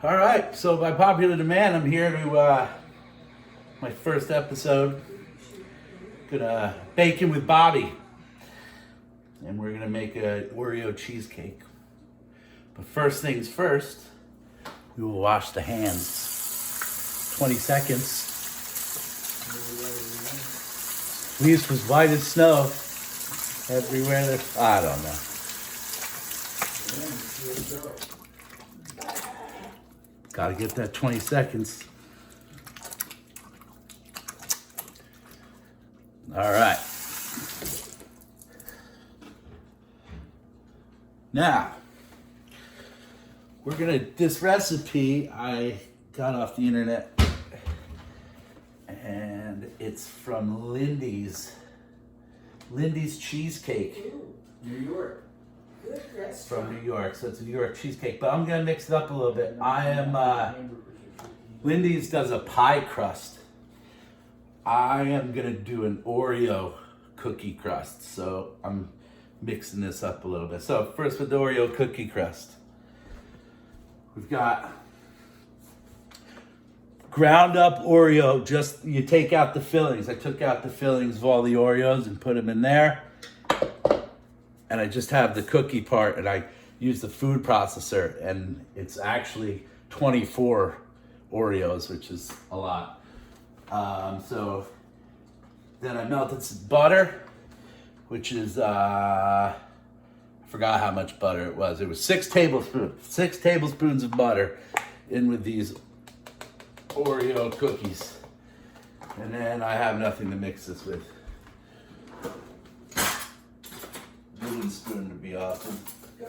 All right, so by popular demand, I'm here to my first episode. Gonna bake with Bobby, and we're gonna make a Oreo cheesecake. But first things first, we will wash the hands. 20 seconds. Leaves was white as snow everywhere. I don't know. Gotta get that 20 seconds. All right. Now, this recipe I got off the internet, and it's from Lindy's Cheesecake. Ooh, New York. Good restaurant. From New York, so it's a New York cheesecake. But I'm gonna mix it up a little bit. Lindy's does a pie crust. I am gonna do an Oreo cookie crust. So I'm mixing this up a little bit. So first with the Oreo cookie crust, we've got ground up Oreo. Just you take out the fillings. I took out the fillings of all the Oreos and put them in there. And I just have the cookie part, and I use the food processor, and it's actually 24 Oreos, which is a lot. So then I melted some butter, which is, I forgot how much butter it was. It was 6 tablespoons of butter in with these Oreo cookies. And then I have nothing to mix this with. Wooden spoon to be awesome. Go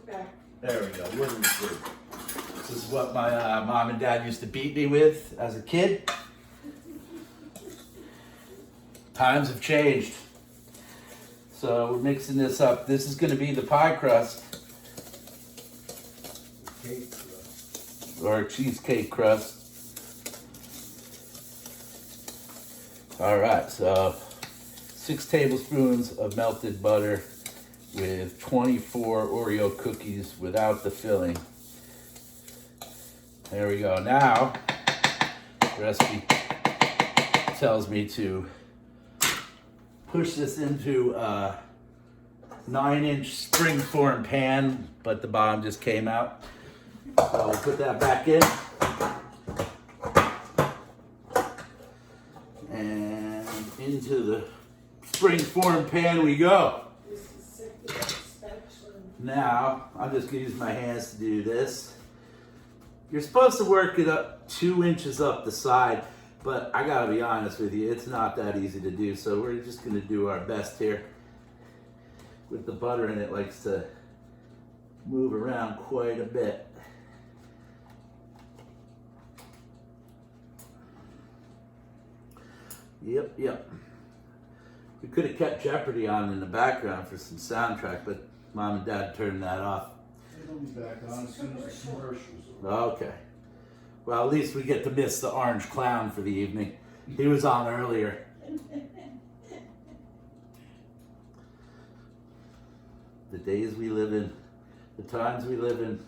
back. There we go, wooden spoon. This is what my mom and dad used to beat me with as a kid. Times have changed. So we're mixing this up. This is going to be the pie crust. Cake crust. Or cheesecake crust. All right, so 6 tablespoons of melted butter with 24 Oreo cookies without the filling. There we go. Now, the recipe tells me to push this into a 9-inch springform pan, but the bottom just came out. So I'll put that back in. And into the springform pan we go. Now, I'm just gonna use my hands to do this. You're supposed to work it up 2 inches up the side, but I gotta be honest with you, it's not that easy to do, so we're just gonna do our best here. With the butter in it, likes to move around quite a bit. Yep. We could have kept Jeopardy on in the background for some soundtrack, but Mom and Dad turned that off. It'll be back on as soon as the commercials are. Okay. Well, at least we get to miss the orange clown for the evening. He was on earlier. The days we live in, the times we live in.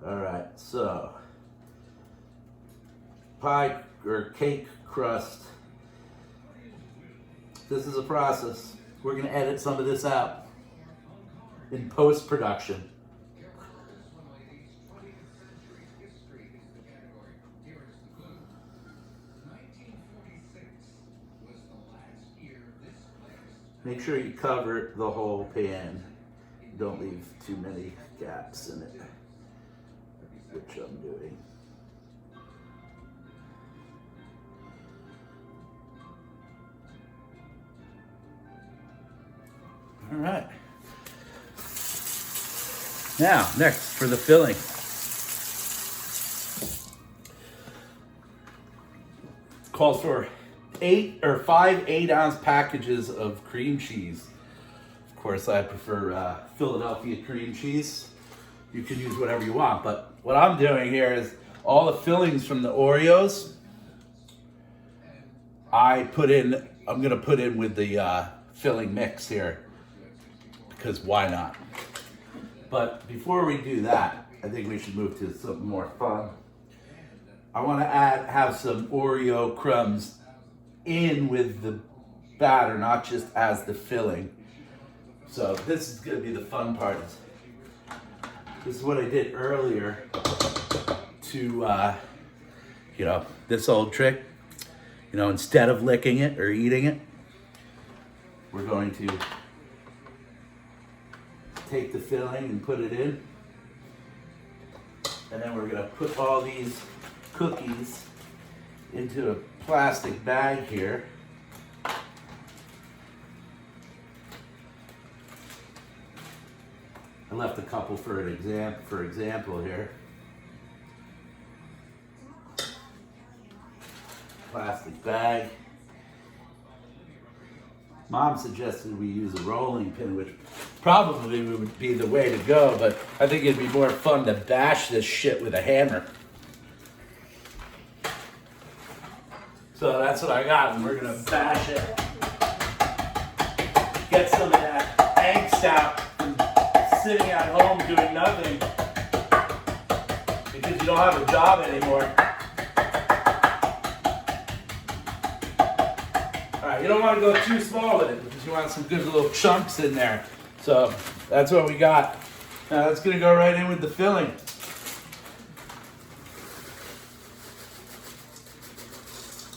All right, so pie or cake crust. This is a process. We're gonna edit some of this out in post-production. Make sure you cover the whole pan. Don't leave too many gaps in it, which I'm doing. All right. Now, next for the filling. Calls for 5 8-ounce packages of cream cheese. Of course, I prefer Philadelphia cream cheese. You can use whatever you want, but what I'm doing here is all the fillings from the Oreos, I'm gonna put in with the filling mix here, because why not? But before we do that, I think we should move to something more fun. I want to have some Oreo crumbs in with the batter, not just as the filling. So this is going to be the fun part. This is what I did earlier to, this old trick. Instead of licking it or eating it, we're going to take the filling and put it in. And then we're going to put all these cookies into a plastic bag here. I left a couple for example here. Plastic bag. Mom suggested we use a rolling pin, which probably would be the way to go, but I think it'd be more fun to bash this shit with a hammer. So that's what I got, and we're gonna bash it. Get some of that angst out from sitting at home doing nothing because you don't have a job anymore. Alright, you don't want to go too small with it because you want some good little chunks in there. So that's what we got. Now that's gonna go right in with the filling.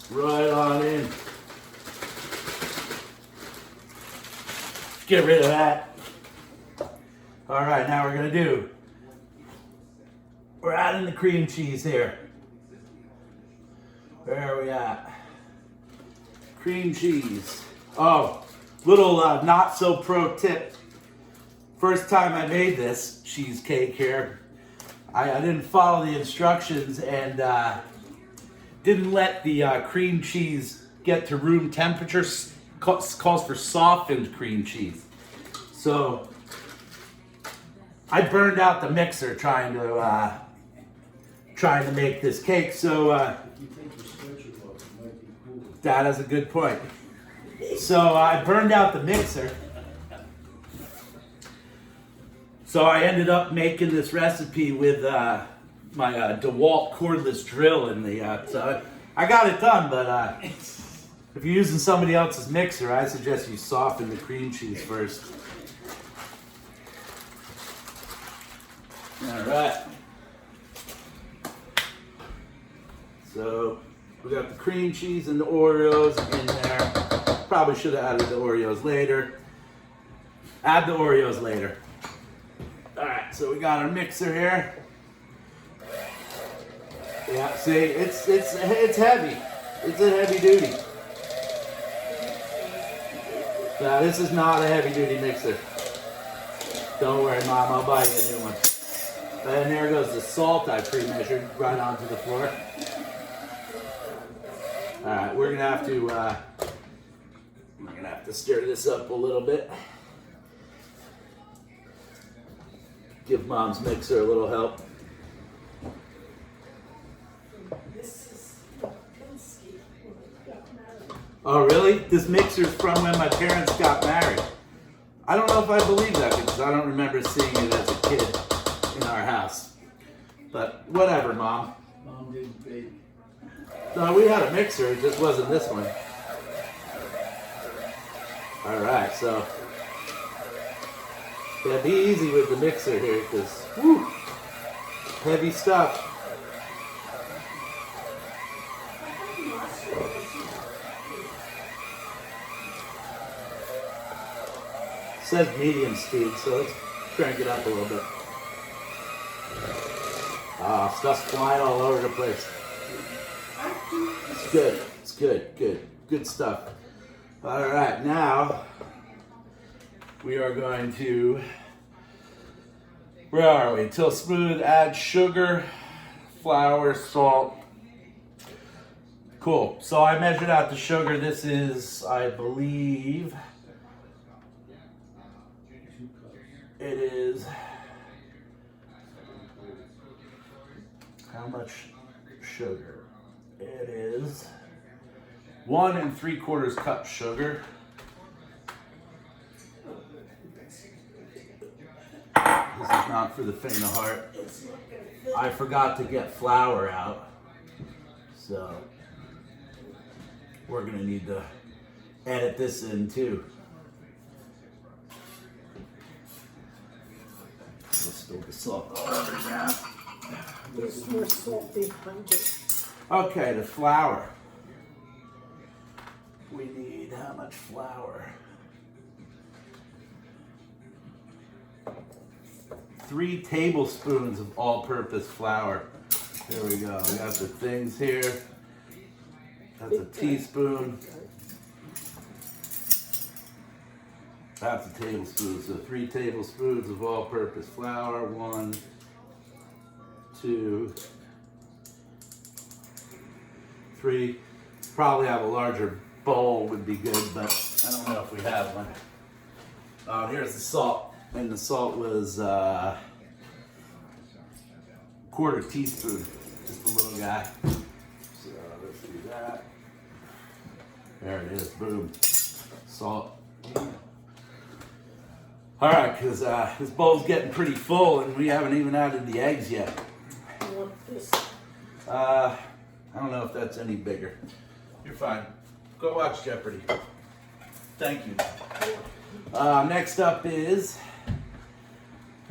Right on in. Get rid of that. All right, now we're adding the cream cheese here. Where are we at? Cream cheese. Oh, little not so pro tip. First time I made this cheesecake here, I didn't follow the instructions and didn't let the cream cheese get to room temperature. Calls for softened cream cheese. So I burned out the mixer trying to make this cake. So that is a good point. So I burned out the mixer. So I ended up making this recipe with my DeWalt cordless drill in the. So I got it done, but if you're using somebody else's mixer, I suggest you soften the cream cheese first. All right. So we got the cream cheese and the Oreos in there. Probably should have added the Oreos later. Add the Oreos later. All right, so we got our mixer here. Yeah, see, it's heavy. It's a heavy duty. Now this is not a heavy duty mixer. Don't worry, Mom, I'll buy you a new one. And there goes the salt I pre-measured right onto the floor. All right, we're gonna have to stir this up a little bit. Give Mom's mixer a little help. Oh, really? This mixer's from when my parents got married. I don't know if I believe that because I don't remember seeing it as a kid in our house. But whatever, Mom. Mom didn't bake. No, we had a mixer, it just wasn't this one. All right, so yeah, be easy with the mixer here because heavy stuff. It says medium speed, so let's crank it up a little bit. Stuff's flying all over the place. It's good. It's good. Good stuff. All right, now we are going to, where are we? Till smooth, add sugar, flour, salt. Cool. So I measured out the sugar. This is, I believe, it is, how much sugar? It is 1 3/4 cup sugar. This is not for the faint of heart. It's not gonna fit. I forgot to get flour out, so we're gonna need to edit this in too. Let's spill the salt all over now. There's more salt behind it. Okay, the flour. We need how much flour? 3 tablespoons of all-purpose flour. Here we go. We got the things here. That's a teaspoon. That's a tablespoon. So 3 tablespoons of all-purpose flour. 1, 2, 3. Probably have a larger bowl would be good, but I don't know if we have one. Here's the salt, and the salt was 1/4 teaspoon, just a little guy. So let's do that. There it is, boom, salt. All right, because this bowl's getting pretty full, and we haven't even added the eggs yet. I want this. I don't know if that's any bigger. You're fine. Go watch Jeopardy. Thank you. Next up is,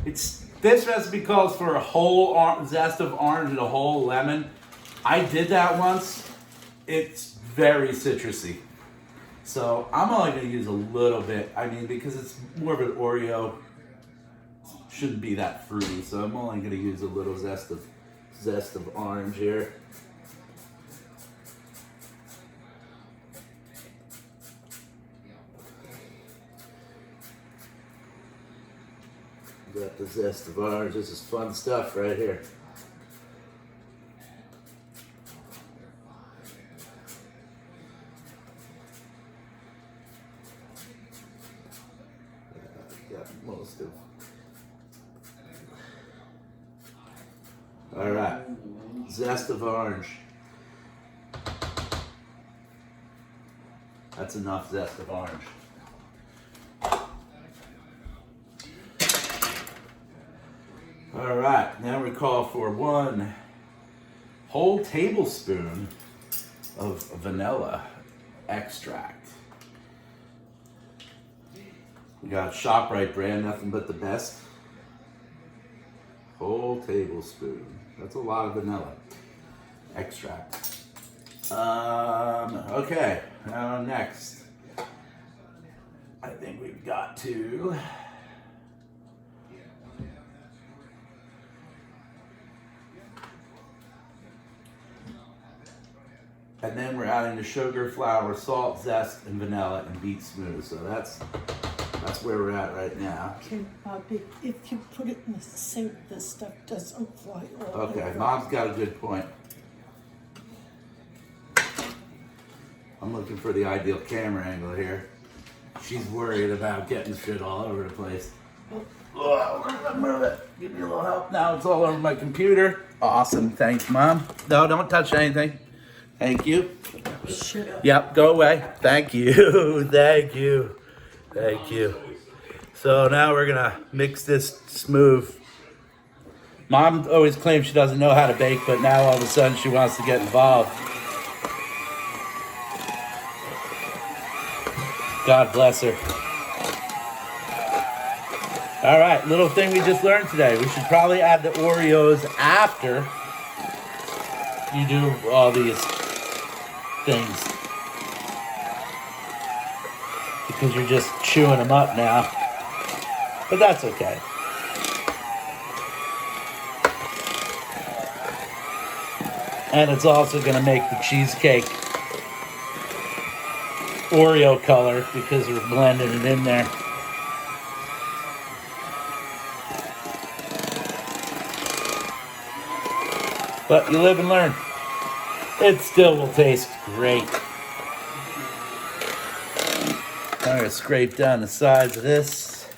this recipe calls for a whole zest of orange and a whole lemon. I did that once. It's very citrusy. So I'm only going to use a little bit. I mean, because it's more of an Oreo, shouldn't be that fruity. So I'm only going to use a little zest of orange here. Got the zest of orange. This is fun stuff right here. Got most of. All right, zest of orange. That's enough zest of orange. All right, now we call for 1 whole tablespoon of vanilla extract. We got ShopRite brand, nothing but the best. Whole tablespoon. That's a lot of vanilla extract. Okay, now next, I think we've got to. And then we're adding the sugar, flour, salt, zest, and vanilla, and beat smooth. So that's where we're at right now. Okay, Bobby, if you put it in the sink, this stuff doesn't fly all Okay, over. Mom's got a good point. I'm looking for the ideal camera angle here. She's worried about getting shit all over the place. Oh, where's that move it? Give me a little help. Now it's all over my computer. Awesome, thanks, Mom. No, don't touch anything. Thank you. Shut up. Yep, go away. Thank you. Thank you. Thank you. So now we're gonna mix this smooth. Mom always claims she doesn't know how to bake, but now all of a sudden she wants to get involved. God bless her. All right, little thing we just learned today. We should probably add the Oreos after you do all these things, because you're just chewing them up now, but that's okay. And it's also going to make the cheesecake Oreo color because we're blending it in there. But you live and learn. It still will taste great. I'm going to scrape down the sides of this.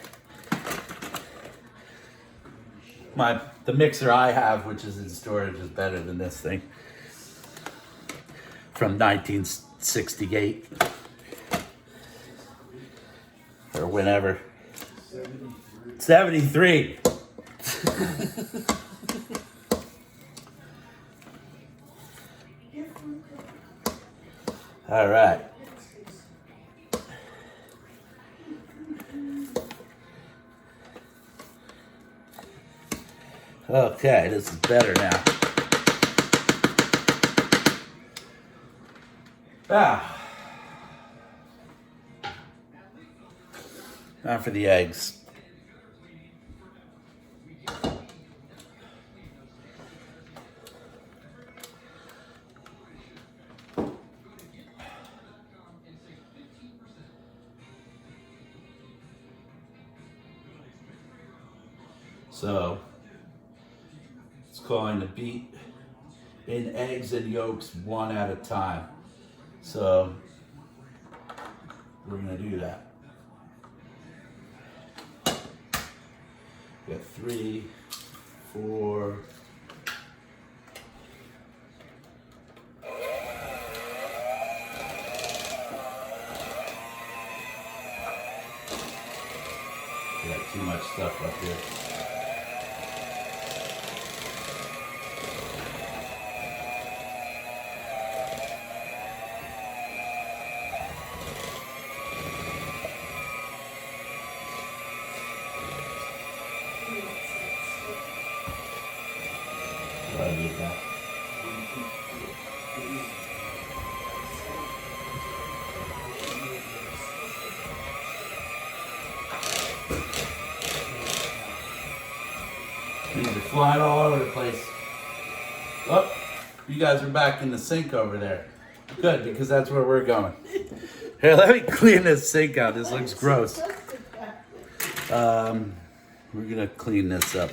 The mixer I have, which is in storage, is better than this thing. From 1968. Or whenever. 73. All right. Okay, this is better now. Ah. Now for the eggs. So, it's going to beat in eggs and yolks one at a time. So, we're going to do that. We got 3, 4. We got too much stuff up here. I need that. These are flying all over the place. Oh, you guys are back in the sink over there. Good, because that's where we're going. Here, let me clean this sink out. This looks gross. We're gonna clean this up.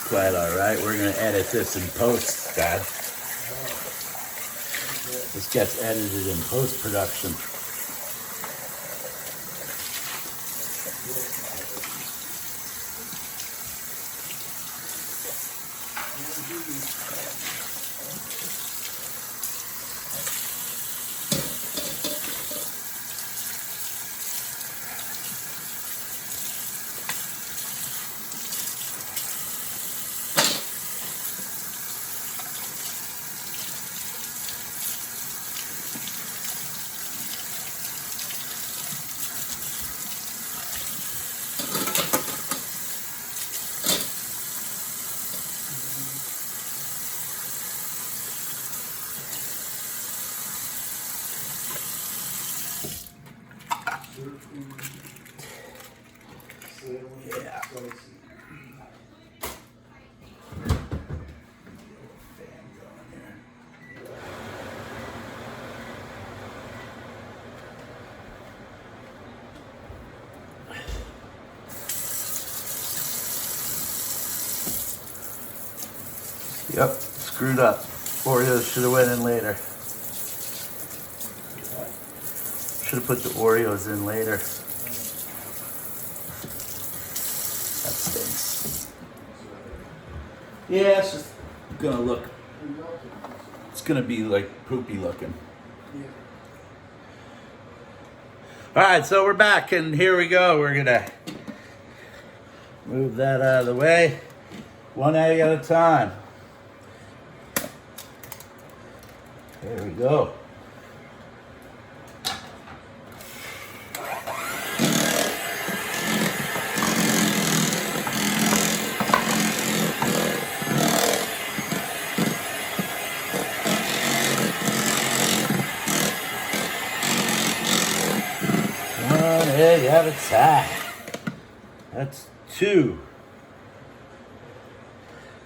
Quite all right. We're gonna edit this in post, Dad. This gets edited in post-production. Yeah. Yep, screwed up. Oreos should have went in later. Should have put the Oreos in later. That stinks. Yeah, it's just gonna look. It's gonna be like poopy looking. All right, so we're back, and here we go. We're gonna move that out of the way, one egg at a time. There we go. One egg at a time. That's 2.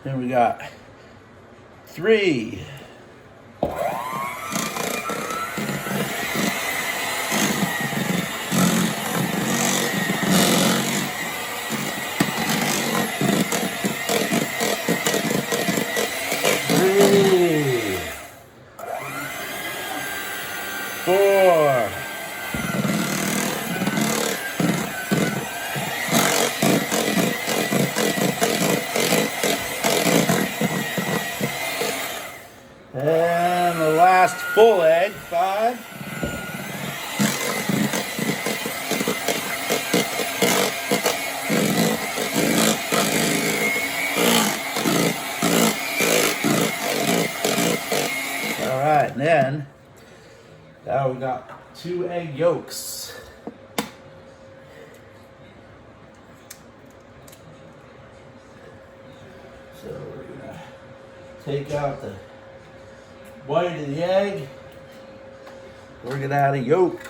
Then we got 3. Four. And the we got 2 egg yolks. So we're gonna take out the white of the egg. We're gonna add a yolk.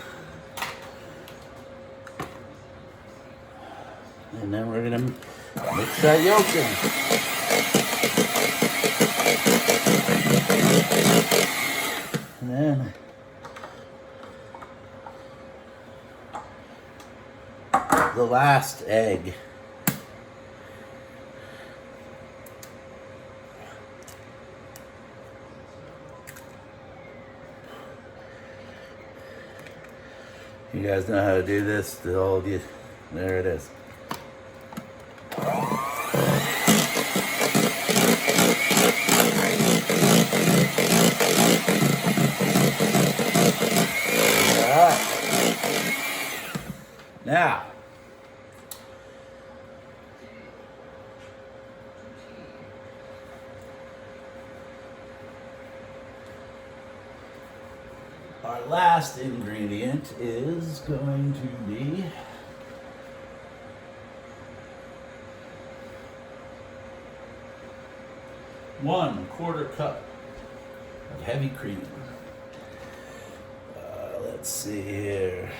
And then we're gonna mix that yolk in. And then the last egg. You guys know how to do this, the old you. There it is. Alright. Now, our last ingredient is going to be one-quarter cup of heavy cream. Let's see here.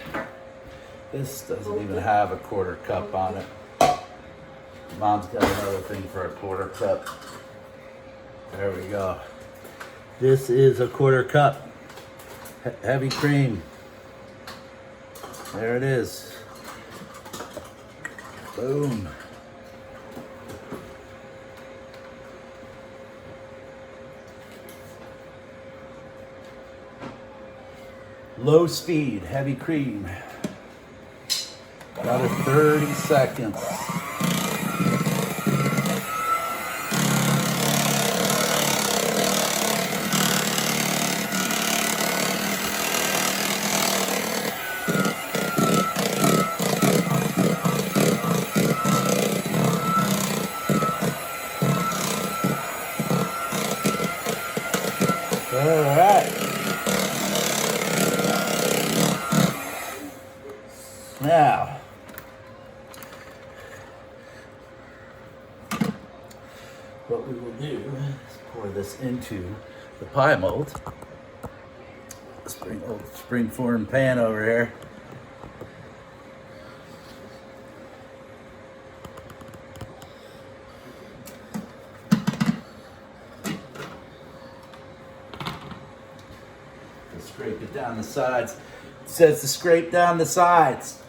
This doesn't even have a quarter cup on it. Mom's got another thing for a quarter cup. There we go. This is a quarter cup. Heavy cream. There it is. Boom. Low speed, heavy cream. Another 30 seconds. All right. Now, what we will do is pour this into the pie mold. Springform pan over here. Scrape it down the sides. It says to scrape down the sides.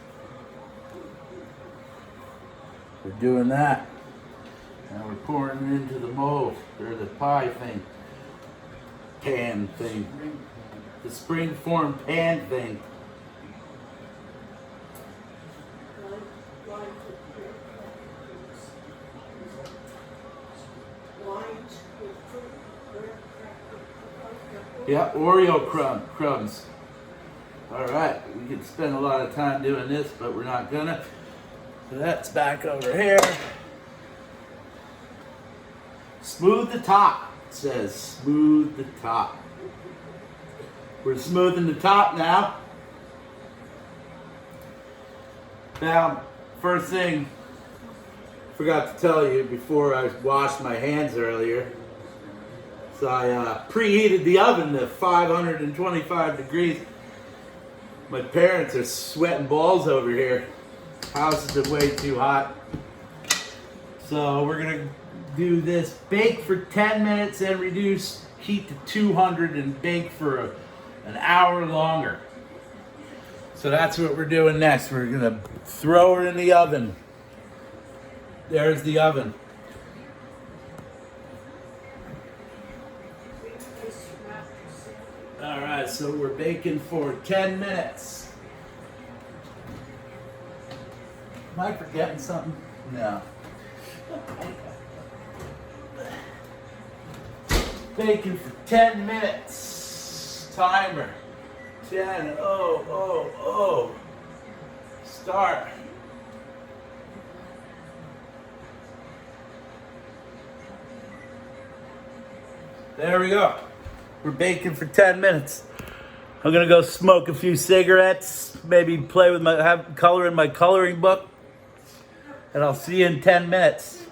We're doing that. Now we're pouring it into the mold, or the pie thing. Pan thing. The springform pan thing. Yeah, Oreo crumbs. All right, we could spend a lot of time doing this, but we're not gonna. So that's back over here. Smooth the top, it says. Smooth the top. We're smoothing the top now. Now, first thing, forgot to tell you before I washed my hands earlier. So I preheated the oven to 525 degrees. My parents are sweating balls over here. House is way too hot. So we're gonna do this, bake for 10 minutes and reduce heat to 200 and bake for an hour longer. So that's what we're doing next. We're gonna throw her in the oven. There's the oven. All right, so we're baking for 10 minutes. Am I forgetting something? No. Baking for 10 minutes. Timer. 10. Oh. Start. There we go. We're baking for 10 minutes. I'm gonna go smoke a few cigarettes, maybe play with have color in my coloring book, and I'll see you in 10 minutes.